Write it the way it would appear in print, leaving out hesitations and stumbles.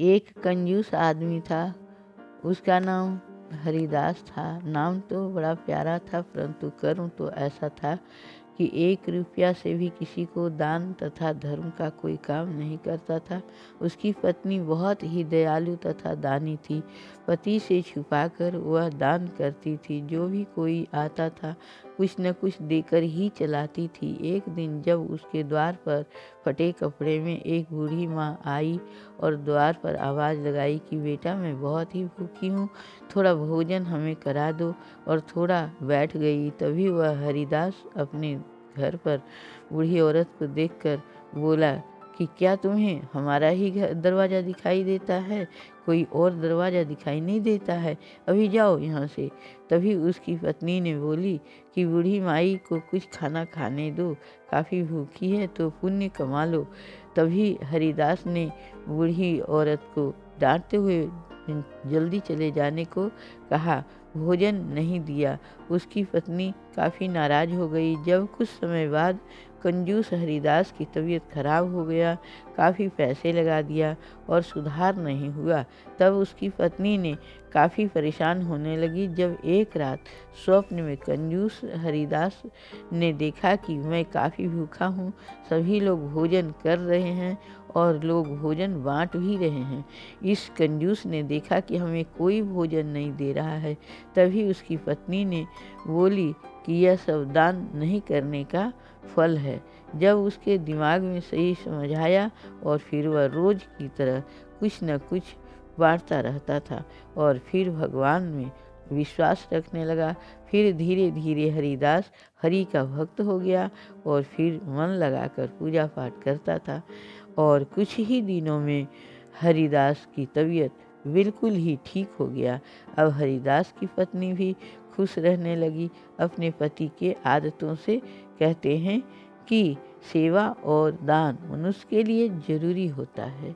एक कंजूस आदमी था। उसका नाम हरिदास था। नाम तो बड़ा प्यारा था, परंतु कर्म तो ऐसा था कि 1 रुपया से भी किसी को दान तथा धर्म का कोई काम नहीं करता था। उसकी पत्नी बहुत ही दयालु तथा दानी थी। पति से छुपाकर वह दान करती थी। जो भी कोई आता था कुछ न कुछ देकर ही चलाती थी। एक दिन जब उसके द्वार पर फटे कपड़े में एक बूढ़ी माँ आई और द्वार पर आवाज़ लगाई कि बेटा, मैं बहुत ही भूखी हूँ, थोड़ा भोजन हमें करा दो, और थोड़ा बैठ गई। तभी वह हरिदास अपने घर पर बूढ़ी औरत को देखकर बोला कि क्या तुम्हें हमारा ही दरवाज़ा दिखाई देता है? कोई और दरवाज़ा दिखाई नहीं देता है? अभी जाओ यहाँ से। तभी उसकी पत्नी ने बोली कि बूढ़ी माई को कुछ खाना खाने दो, काफ़ी भूखी है तो पुण्य कमा लो। तभी हरिदास ने बूढ़ी औरत को डांटते हुए जल्दी चले जाने को कहा, भोजन नहीं दिया। उसकी पत्नी काफ़ी नाराज़ हो गई। जब कुछ समय बाद कंजूस हरिदास की तबीयत खराब हो गया, काफ़ी पैसे लगा दिया और सुधार नहीं हुआ, तब उसकी पत्नी ने काफ़ी परेशान होने लगी। जब एक रात स्वप्न में कंजूस हरिदास ने देखा कि मैं काफ़ी भूखा हूँ, सभी लोग भोजन कर रहे हैं और लोग भोजन बांट भी रहे हैं, इस कंजूस ने देखा कि हमें कोई भोजन नहीं दे रहा है। तभी उसकी पत्नी ने बोली कि यह सब दान नहीं करने का फल है। जब उसके दिमाग में सही समझ आया और फिर वह रोज की तरह कुछ न कुछ बांटता रहता था और फिर भगवान में विश्वास रखने लगा। फिर धीरे धीरे हरिदास हरि का भक्त हो गया और फिर मन लगाकर पूजा पाठ करता था और कुछ ही दिनों में हरिदास की तबीयत बिल्कुल ही ठीक हो गया। अब हरिदास की पत्नी भी खुश रहने लगी। अपने पति के आदतों से कहते हैं कि सेवा और दान मनुष्य के लिए जरूरी होता है।